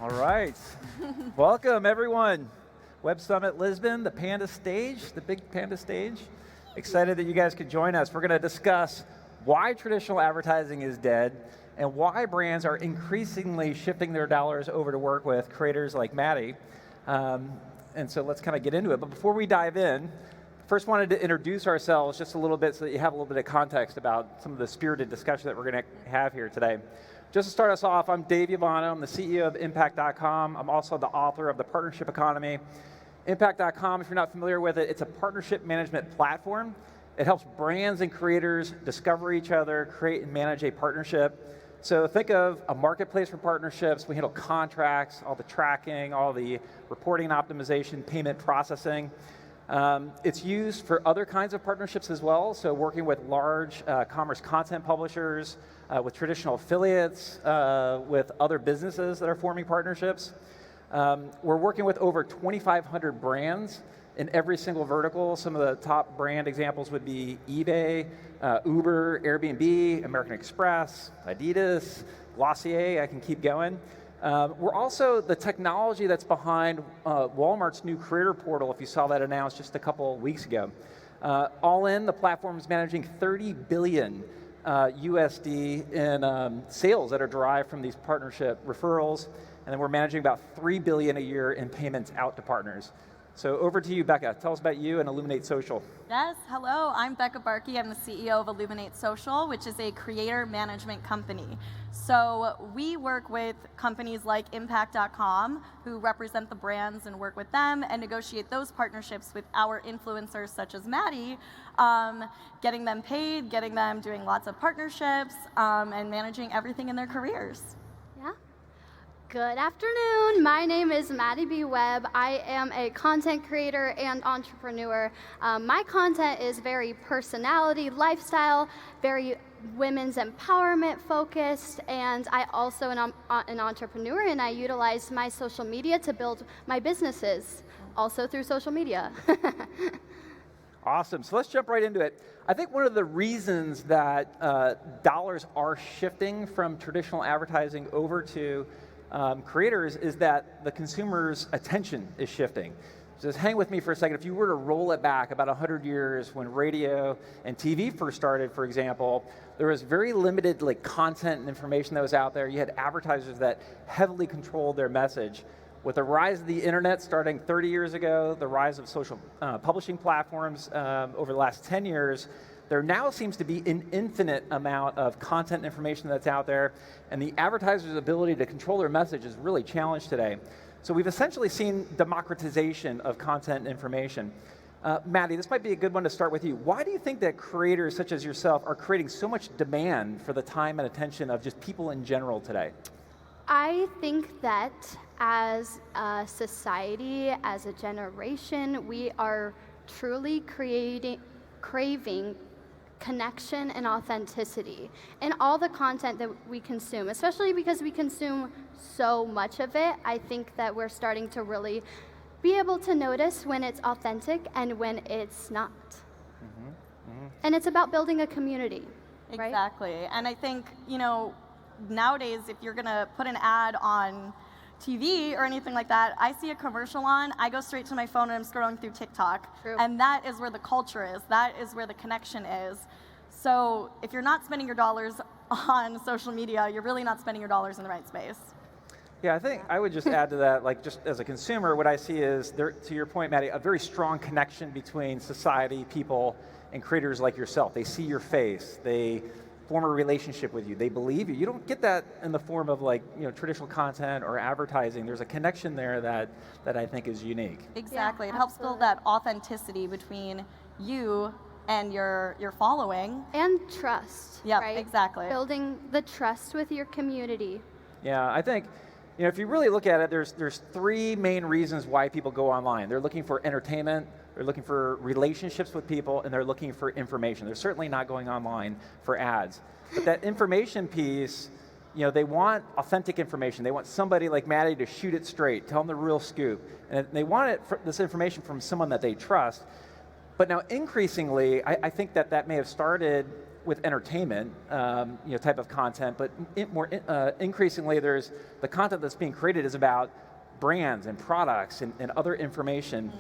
All right. Welcome, everyone. Web Summit Lisbon, the Panda stage, the big Panda stage. Excited that you guys could join us. We're going to discuss why traditional advertising is dead and why brands are increasingly shifting their dollars over to work with creators like Madi. And so let's kind of get into it. But before we dive in, first wanted to introduce ourselves just a little bit so that you have a little bit of context about some of the spirited discussion that we're going to have here today. Just to start us off, I'm Dave Yovanno. I'm the CEO of Impact.com. I'm also the author of The Partnership Economy. Impact.com, if you're not familiar with it, it's a partnership management platform. It helps brands and creators discover each other, create and manage a partnership. So think of a marketplace for partnerships. We handle contracts, all the tracking, all the reporting and optimization, payment processing. It's used for other kinds of partnerships as well, so working with large commerce content publishers, with traditional affiliates, with other businesses that are forming partnerships. We're working with over 2,500 brands in every single vertical. Some of the top brand examples would be eBay, Uber, Airbnb, American Express, Adidas, Glossier, I can keep going. We're also the technology that's behind Walmart's new creator portal, if you saw that announced just a couple of weeks ago. All in, the platform is managing 30 billion USD in sales that are derived from these partnership referrals, and then we're managing about 3 billion a year in payments out to partners. So over to you, Becca. Tell us about you and Illuminate Social. Yes, hello, I'm Becca Bahrke. I'm the CEO of Illuminate Social, which is a creator management company. So we work with companies like Impact.com, who represent the brands and work with them and negotiate those partnerships with our influencers such as Madi, getting them paid, getting them doing lots of partnerships, and managing everything in their careers. Yeah. Good afternoon. My name is Madi Webb. I am a content creator and entrepreneur. My content is very personality, lifestyle, very women's empowerment focused, and I also am an entrepreneur, and I utilize my social media to build my businesses, also through social media. Awesome. So let's jump right into it. I think one of the reasons that dollars are shifting from traditional advertising over to creators is that the consumer's attention is shifting. So just hang with me for a second. If you were to roll it back about 100 years when radio and TV first started, for example, there was very limited content and information that was out there. You had advertisers that heavily controlled their message. With the rise of the internet starting 30 years ago, the rise of social publishing platforms over the last 10 years, there now seems to be an infinite amount of content and information that's out there, and the advertiser's ability to control their message is really challenged today. So we've essentially seen democratization of content and information. Madi, this might be a good one to start with you. Why do you think that creators such as yourself are creating so much demand for the time and attention of just people in general today? I think that as a society, as a generation, we are truly craving connection and authenticity in all the content that we consume, especially because we consume so much of it. I think that we're starting to really be able to notice when it's authentic and when it's not. And it's about building a community, right? Exactly. And I think, nowadays, if you're going to put an ad on TV or anything like that, I see a commercial on, I go straight to my phone and I'm scrolling through TikTok. True. And that is where the culture is. That is where the connection is. So if you're not spending your dollars on social media, you're really not spending your dollars in the right space. Yeah, I think I would just add to that, just as a consumer, what I see is, there, to your point, Madi, a very strong connection between society, people, and creators like yourself. They see your face. They form a relationship with you. They believe you. You don't get that in the form of traditional content or advertising. There's a connection there that I think is unique. Exactly. Yeah, it helps build that authenticity between you and your following. And trust, Yeah, right? exactly. Building the trust with your community. Yeah, I think if you really look at it, there's three main reasons why people go online. They're looking for entertainment, they're looking for relationships with people, and they're looking for information. They're certainly not going online for ads. But that information piece, they want authentic information. They want somebody like Madi to shoot it straight, tell them the real scoop. And they want this information from someone that they trust. But now increasingly, I think that may have started with entertainment, type of content, but increasingly there's the content that's being created is about brands and products and other information.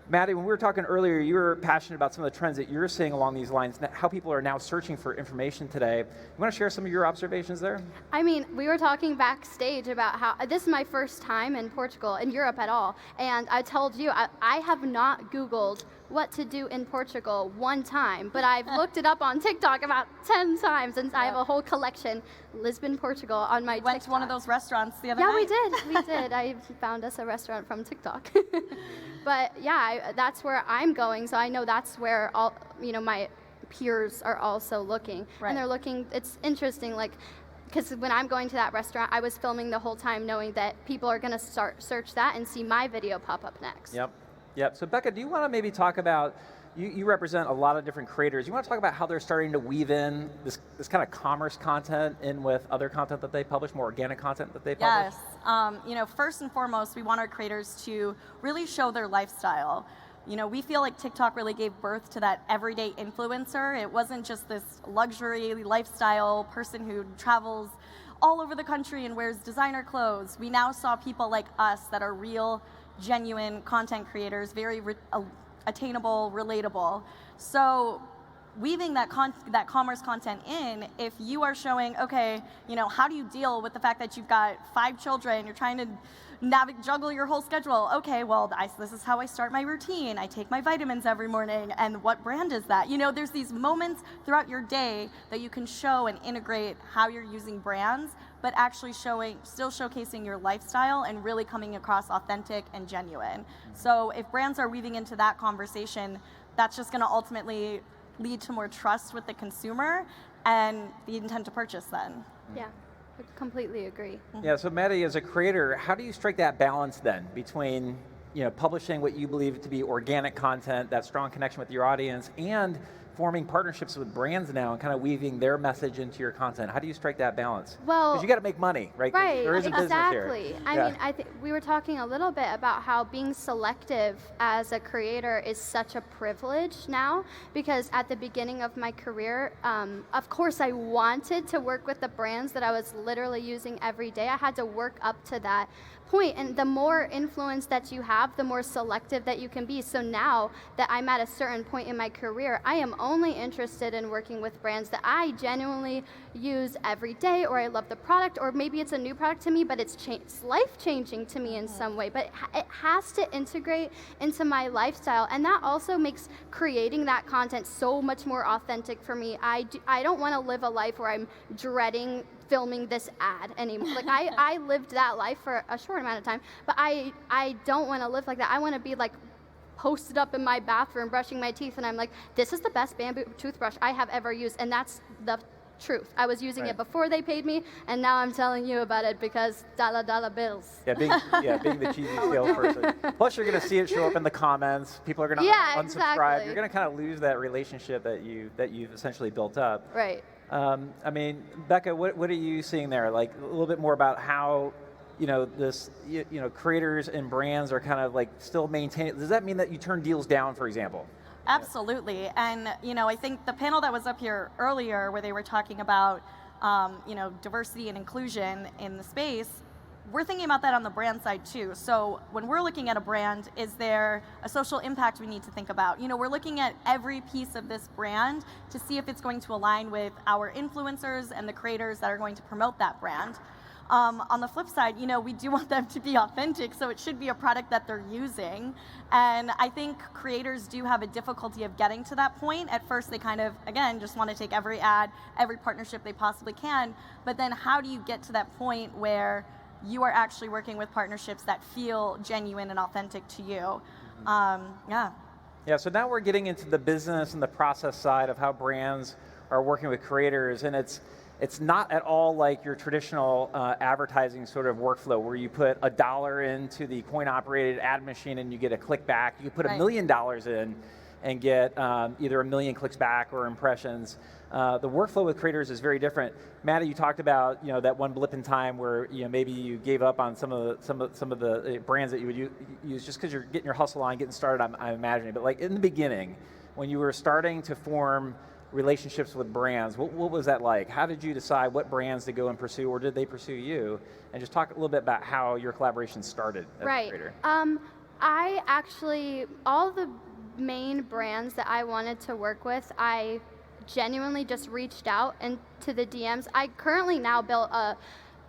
Madi, when we were talking earlier, you were passionate about some of the trends that you're seeing along these lines, how people are now searching for information today. You want to share some of your observations there? I mean, we were talking backstage about how this is my first time in Portugal, in Europe at all, and I told you I have not Googled what to do in Portugal one time, but I've looked it up on TikTok about 10 times, and I have a whole collection, Lisbon, Portugal, on my TikTok. Went to one of those restaurants the other night. Yeah, we did. I found us a restaurant from TikTok. But yeah, that's where I'm going, so I know that's where all, my peers are also looking. Right. And they're looking, it's interesting, because when I'm going to that restaurant, I was filming the whole time knowing that people are going to start search that and see my video pop up next. Yep. So Becca, do you want to maybe talk about, you represent a lot of different creators. You want to talk about how they're starting to weave in this kind of commerce content in with other content that they publish, more organic content that they publish? Yes. First and foremost, we want our creators to really show their lifestyle. We feel like TikTok really gave birth to that everyday influencer. It wasn't just this luxury lifestyle person who travels all over the country and wears designer clothes. We now saw people like us that are real, genuine content creators, very attainable, relatable. So weaving that commerce content in, if you are showing, okay, how do you deal with the fact that you've got 5 children, you're trying to juggle your whole schedule. Okay, well, this is how I start my routine. I take my vitamins every morning, and what brand is that? There's these moments throughout your day that you can show and integrate how you're using brands, but actually still showcasing your lifestyle and really coming across authentic and genuine. So if brands are weaving into that conversation, that's just going to ultimately lead to more trust with the consumer and the intent to purchase then. Yeah. I completely agree. Yeah, so Madi, as a creator, how do you strike that balance then between publishing what you believe to be organic content, that strong connection with your audience, and forming partnerships with brands now and kind of weaving their message into your content? How do you strike that balance? Well, because you got to make money, right? Right, there is a business here. exactly. I mean, I think we were talking a little bit about how being selective as a creator is such a privilege now, because at the beginning of my career, of course I wanted to work with the brands that I was literally using every day. I had to work up to that point, and the more influence that you have, the more selective that you can be. So now that I'm at a certain point in my career, I am only interested in working with brands that I genuinely use every day, or I love the product, or maybe it's a new product to me, but it's life-changing to me in some way. But it has to integrate into my lifestyle, and that also makes creating that content so much more authentic for me. I don't want to live a life where I'm dreading filming this ad anymore. Like I lived that life for a short amount of time, but I don't want to live like that. I want to be like posted up in my bathroom brushing my teeth, and I'm like, this is the best bamboo toothbrush I have ever used, and that's the truth. I was using it before they paid me, and now I'm telling you about it because dollar bills. Yeah, being the cheesy salesperson. Plus, you're going to see it show up in the comments. People are going to unsubscribe. Exactly. You're going to kind of lose that relationship that you've essentially built up. Right. I mean, Becca, what are you seeing there? Like a little bit more about how, creators and brands are kind of like still maintaining. Does that mean that you turn deals down, for example? Absolutely. And, I think the panel that was up here earlier where they were talking about, diversity and inclusion in the space, we're thinking about that on the brand side too. So when we're looking at a brand, is there a social impact we need to think about? We're looking at every piece of this brand to see if it's going to align with our influencers and the creators that are going to promote that brand. On the flip side, we do want them to be authentic, so it should be a product that they're using. And I think creators do have a difficulty of getting to that point. At first, they kind of, again, just want to take every ad, every partnership they possibly can. But then how do you get to that point where you are actually working with partnerships that feel genuine and authentic to you? Yeah, so now we're getting into the business and the process side of how brands are working with creators, and it's not at all like your traditional advertising sort of workflow where you put $1 into the coin-operated ad machine and you get a click back. You put $1 million in and get either 1 million clicks back or impressions. The workflow with creators is very different. Madi, you talked about that one blip in time where maybe you gave up on some of the brands that you would use just because you're getting your hustle on, getting started. I'm imagining, but like in the beginning, when you were starting to form relationships with brands, what was that like? How did you decide what brands to go and pursue, or did they pursue you? And just talk a little bit about how your collaboration started as a creator. I actually, all the main brands that I wanted to work with, I genuinely just reached out into the DMs. I currently now built a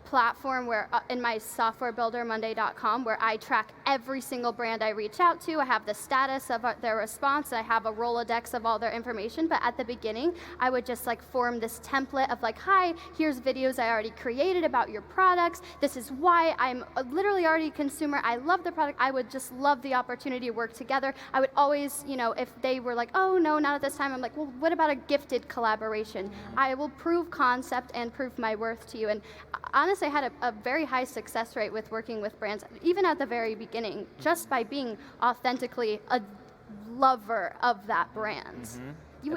platform where in my software builder monday.com, where I track every single brand I reach out to. I have the status of their response. I have a Rolodex of all their information. But at the beginning, I would just like form this template of like, hi, here's videos I already created about your products. This is why I'm literally already a consumer. I love the product. I would just love the opportunity to work together. I would always, if they were like, oh no, not at this time, I'm like, well, what about a gifted collaboration? I will prove concept and prove my worth to you. And honestly, I had a very high success rate with working with brands, even at the very beginning, just by being authentically a lover of that brand.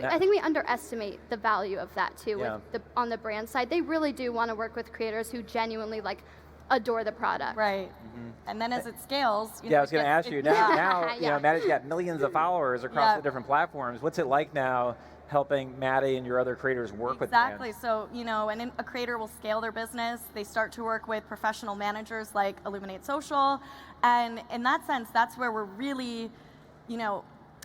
I think we underestimate the value of that too. On the brand side, they really do want to work with creators who genuinely like adore the product. Right. And then as it scales, I was going to ask you now. Maddie's got millions of followers across the different platforms. What's it like now, helping Maddie and your other creators work with brands? Exactly. So, and a creator will scale their business. They start to work with professional managers like Illuminate Social. And in that sense, that's where we're really,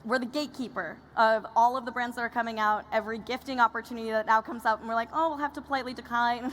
we're the gatekeeper of all of the brands that are coming out, every gifting opportunity that now comes out, and we're like, oh, we'll have to politely decline.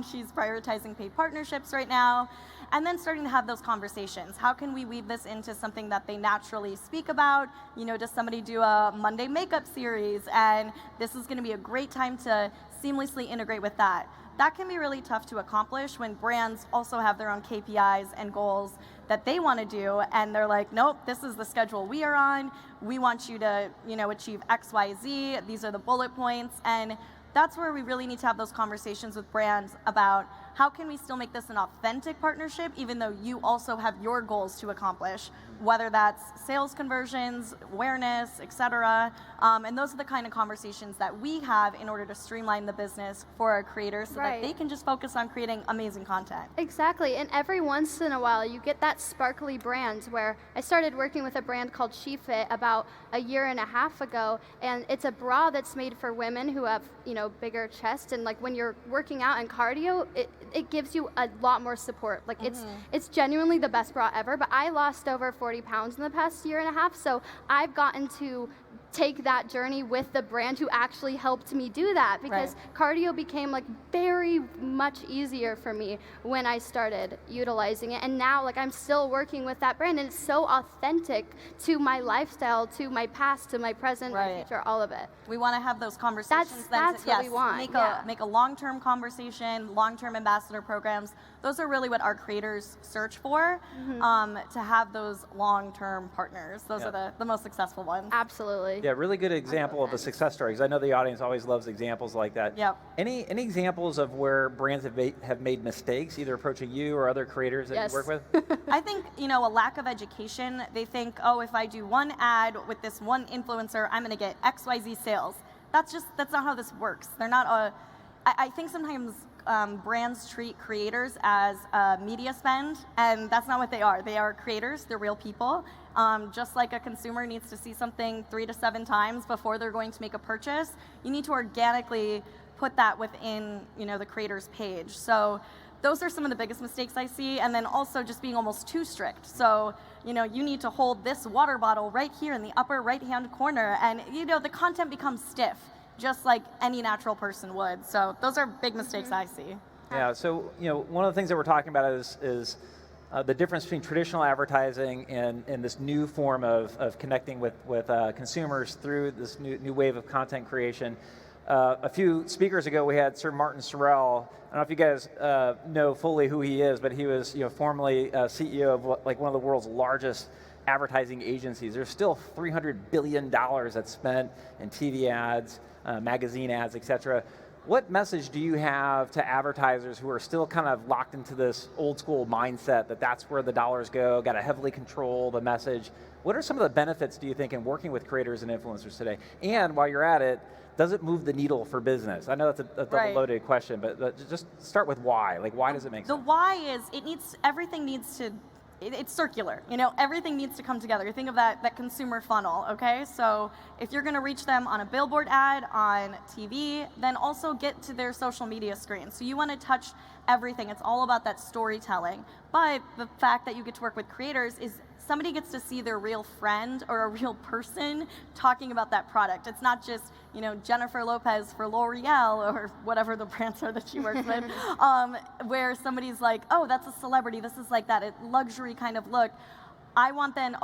She's prioritizing paid partnerships right now. And then starting to have those conversations. How can we weave this into something that they naturally speak about? Does somebody do a Monday makeup series? And this is going to be a great time to seamlessly integrate with that. That can be really tough to accomplish when brands also have their own KPIs and goals that they want to do, and they're like, nope, this is the schedule we are on. We want you to, achieve X, Y, Z. These are the bullet points. And that's where we really need to have those conversations with brands about how can we still make this an authentic partnership, even though you also have your goals to accomplish, whether that's sales conversions, awareness, et cetera. And those are the kind of conversations that we have in order to streamline the business for our creators so that they can just focus on creating amazing content. Exactly. And every once in a while, you get that sparkly brand where I started working with a brand called SheFit about a year and a half ago. And it's a bra that's made for women who have, bigger chest. And like when you're working out and cardio, it gives you a lot more support. Like it's genuinely the best bra ever. But I lost over 40 pounds in the past year and a half. So I've gotten to take that journey with the brand who actually helped me do that, because cardio became like very much easier for me when I started utilizing it. And now like I'm still working with that brand, and it's so authentic to my lifestyle, to my past, to my present, my future, all of it. We want to have those conversations. That's what we want. Make a long-term conversation, long-term ambassador programs. Those are really what our creators search for, to have those long-term partners. Those are the most successful ones. Absolutely. Yeah, really good example of a success story, because I know the audience always loves examples like that. Yep. Any examples of where brands have made mistakes, either approaching you or other creators that you work with? I think, a lack of education. They think, oh, if I do one ad with this one influencer, I'm going to get XYZ sales. That's not how this works. They're not I think sometimes brands treat creators as media spend, and that's not what they are. They are creators. They're real people. Just like a consumer needs to see something 3 to 7 times before they're going to make a purchase, you need to organically put that within, the creator's page. So those are some of the biggest mistakes I see, and then also just being almost too strict. So, you need to hold this water bottle right here in the upper right-hand corner, and, the content becomes stiff, just like any natural person would. So those are big mistakes I see. Yeah, so, one of the things that we're talking about is the difference between traditional advertising and this new form of connecting with consumers through this new wave of content creation. A few speakers ago, we had Sir Martin Sorrell. I don't know if you guys know fully who he is, but he was formerly CEO of one of the world's largest advertising agencies. There's still $300 billion that's spent in TV ads, magazine ads, etc. What message do you have to advertisers who are still kind of locked into this old school mindset that that's where the dollars go, got to heavily control the message? What are some of the benefits, do you think, in working with creators and influencers today? And while you're at it, does it move the needle for business? I know that's a double-loaded question, but just start with why. Like, why does it make sense? The why is everything needs to it's circular. Everything needs to come together. Think of that consumer funnel, okay? So if you're going to reach them on a billboard ad, on TV, then also get to their social media screen. So you want to touch everything. It's all about that storytelling. But the fact that you get to work with creators is somebody gets to see their real friend or a real person talking about that product. It's not just, Jennifer Lopez for L'Oreal or whatever the brands are that she works with, where somebody's like, oh, that's a celebrity. This is like that luxury kind of look. I want then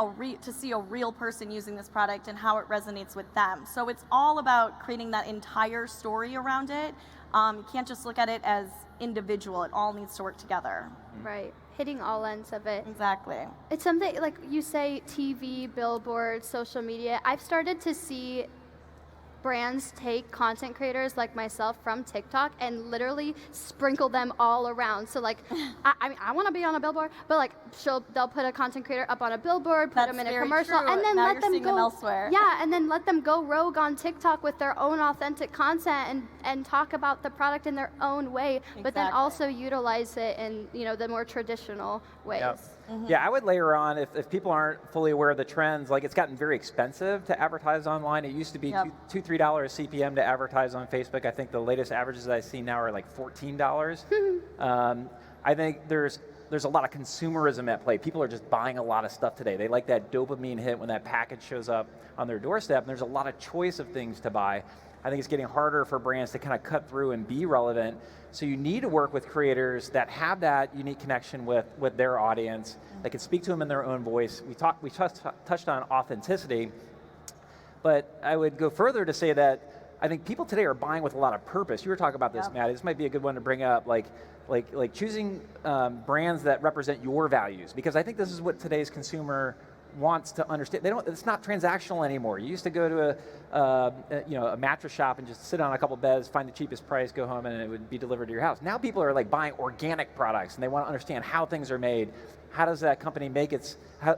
to see a real person using this product and how it resonates with them. So it's all about creating that entire story around it. You can't just look at it as individual. It all needs to work together. Right. Hitting all ends of it. Exactly. It's something like you say, TV, billboards, social media. I've started to see brands take content creators like myself from TikTok and literally sprinkle them all around. So like, I want to be on a billboard, but like they'll put a content creator up on a billboard, put them in a commercial, true. and then now let them go elsewhere. Yeah, and then let them go rogue on TikTok with their own authentic content and talk about the product in their own way, Exactly. but then also utilize it in the more traditional ways. Yep. Yeah, I would layer on, if people aren't fully aware of the trends, like it's gotten very expensive to advertise online. It used to be $2, $3 CPM to advertise on Facebook. I think the latest averages I see now are like $14. I think there's a lot of consumerism at play. People are just buying a lot of stuff today. They like that dopamine hit when that package shows up on their doorstep, and there's a lot of choice of things to buy. I think it's getting harder for brands to kind of cut through and be relevant. So you need to work with creators that have that unique connection with their audience, that can speak to them in their own voice. We touched on authenticity, but I would go further to say that I think people today are buying with a lot of purpose. You were talking about this, Maddie. This might be a good one to bring up, like choosing brands that represent your values, because I think this is what today's consumer wants to understand. It's not transactional anymore. You used to go to a mattress shop and just sit on a couple beds, find the cheapest price, go home, and it would be delivered to your house. Now people are like buying organic products, and they want to understand how things are made. How does that company make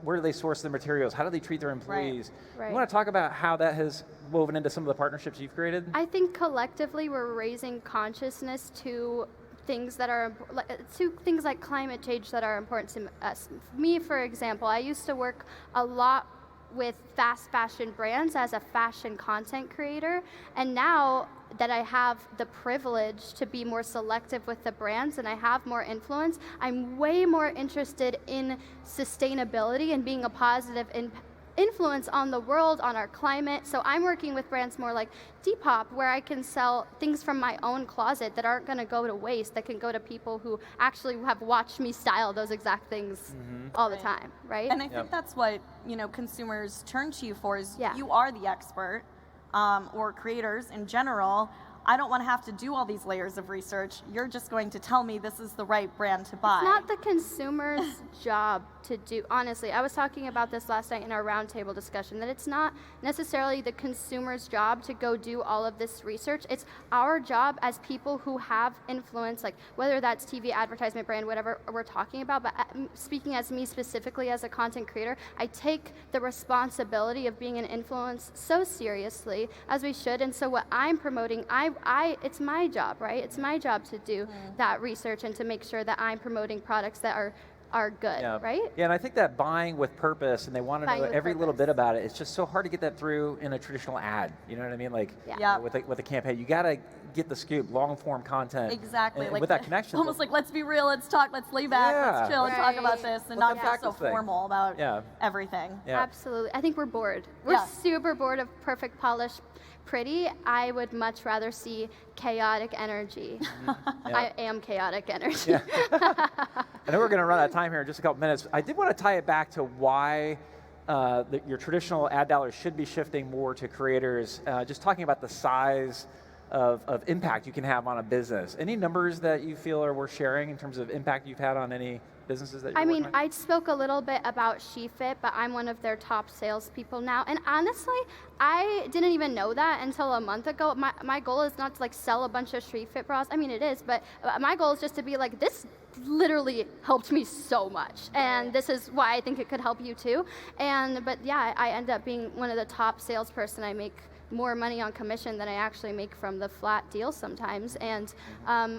where do they source the materials? How do they treat their employees? Right. You want to talk about how that has woven into some of the partnerships you've created? I think collectively we're raising consciousness to things like climate change that are important to us. Me, for example, I used to work a lot with fast fashion brands as a fashion content creator, and now that I have the privilege to be more selective with the brands and I have more influence, I'm way more interested in sustainability and being a positive influence on the world, on our climate. So I'm working with brands more like Depop, where I can sell things from my own closet that aren't going to go to waste, that can go to people who actually have watched me style those exact things all the time, right? And I think that's what consumers turn to you for, is Yeah. you are the expert, or creators in general. I don't want to have to do all these layers of research. You're just going to tell me this is the right brand to buy. It's not the consumer's job to do. Honestly, I was talking about this last night in our roundtable discussion, that it's not necessarily the consumer's job to go do all of this research. It's our job as people who have influence, like whether that's TV, advertisement, brand, whatever we're talking about. But speaking as me specifically as a content creator, I take the responsibility of being an influence so seriously, as we should. And so what I'm promoting, it's my job, right? It's my job to do that research and to make sure that I'm promoting products that are good, right? Yeah, and I think that buying with purpose, and they want to know every little bit about it. It's just so hard to get that through in a traditional ad. You know what I mean? Like with a campaign, you got to get the scoop, long form content. Exactly. And like with that connection. Almost like, let's be real, let's talk, let's lay back, let's chill and talk about this, and not get so formal about everything. Yeah. Absolutely. I think we're bored. We're super bored of perfect, polished, pretty. I would much rather see chaotic energy. I am chaotic energy. I know we're going to run out of time here in just a couple minutes. I did want to tie it back to why your traditional ad dollars should be shifting more to creators. Just talking about the size of impact you can have on a business. Any numbers that you feel are worth sharing in terms of impact you've had on any businesses that you're working on? I spoke a little bit about SheFit, but I'm one of their top salespeople now. And honestly, I didn't even know that until a month ago. My goal is not to like sell a bunch of SheFit bras. I mean, it is, but my goal is just to be like, this literally helped me so much, and this is why I think it could help you too. But yeah, I end up being one of the top salesperson. I make more money on commission than I actually make from the flat deal sometimes. And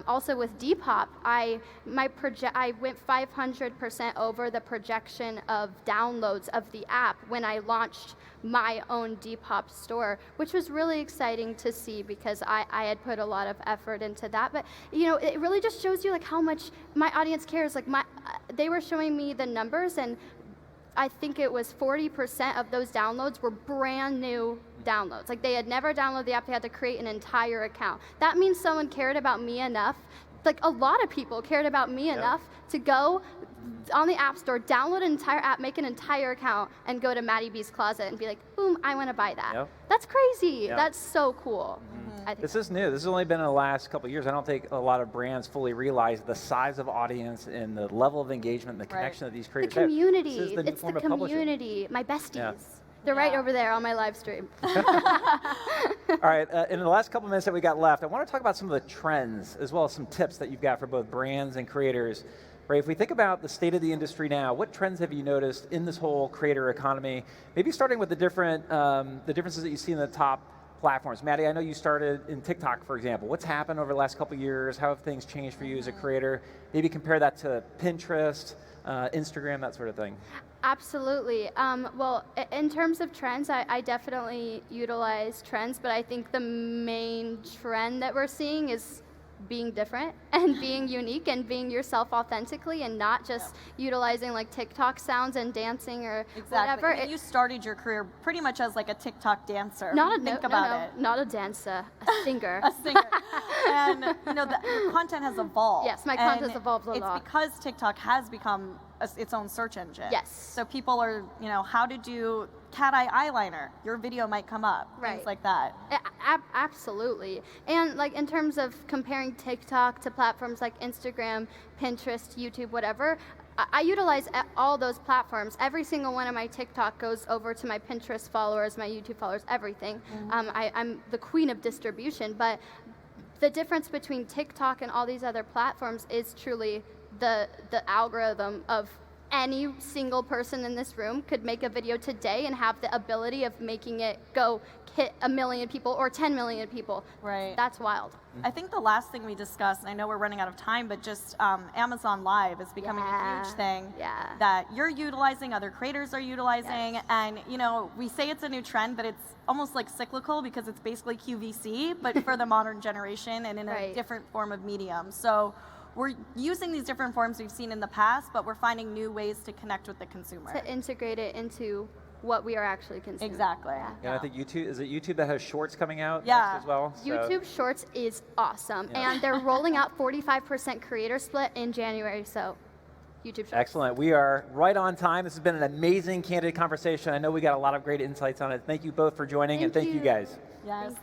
also with Depop, I went 500% over the projection of downloads of the app when I launched my own Depop store, which was really exciting to see because I had put a lot of effort into that. But you know, it really just shows you like how much my audience cares. Like they were showing me the numbers, and I think it was 40% of those downloads were brand new downloads. Like they had never downloaded the app, they had to create an entire account. That means someone cared about me enough, like a lot of people cared about me enough to go on the App Store, download an entire app, make an entire account, and go to Maddie B's Closet and be like, boom, I want to buy that. Yep. That's crazy. Yep. That's so cool. I think This is new. This has only been in the last couple of years. I don't think a lot of brands fully realize the size of audience and the level of engagement and the connection that these the creators have. community. This is the new It's form the of publishing. community. My besties. Yeah. They're right over there on my live stream. All right, in the last couple minutes that we got left, I want to talk about some of the trends as well as some tips that you've got for both brands and creators. Right, if we think about the state of the industry now, what trends have you noticed in this whole creator economy? Maybe starting with the differences that you see in the top platforms. Maddie, I know you started in TikTok, for example. What's happened over the last couple of years? How have things changed for you as a creator? Maybe compare that to Pinterest, Instagram, that sort of thing. Absolutely. Well, in terms of trends, I definitely utilize trends, but I think the main trend that we're seeing is being different and being unique and being yourself authentically and not just utilizing like TikTok sounds and dancing or whatever. I mean, you started your career pretty much as like a TikTok dancer. Think about it. Not a dancer, a singer. A singer. And you know, your content has evolved. Yes, my content has evolved a lot. It's because TikTok has become its own search engine. Yes. So people are, you know, how to do cat eye eyeliner. Your video might come up. Right. Things like that. Absolutely. And like in terms of comparing TikTok to platforms like Instagram, Pinterest, YouTube, whatever, I utilize all those platforms. Every single one of my TikTok goes over to my Pinterest followers, my YouTube followers, everything. I'm the queen of distribution, but the difference between TikTok and all these other platforms is truly the algorithm of any single person in this room could make a video today and have the ability of making it go hit 1 million people or 10 million people. Right. That's wild. I think the last thing we discussed, and I know we're running out of time, but just Amazon Live is becoming a huge thing that you're utilizing, other creators are utilizing, and you know, we say it's a new trend, but it's almost like cyclical because it's basically QVC, but for the modern generation and in a different form of medium. So we're using these different forms we've seen in the past, but we're finding new ways to connect with the consumer. To integrate it into what we are actually consuming. Exactly. Yeah, I think YouTube, is it YouTube that has shorts coming out Yeah. next as well? So- YouTube Shorts is awesome, and they're rolling out 45% creator split in January, so YouTube Shorts. Excellent. We are right on time. This has been an amazing, candid conversation. I know we got a lot of great insights on it. Thank you both for joining, and thank you guys. Yes.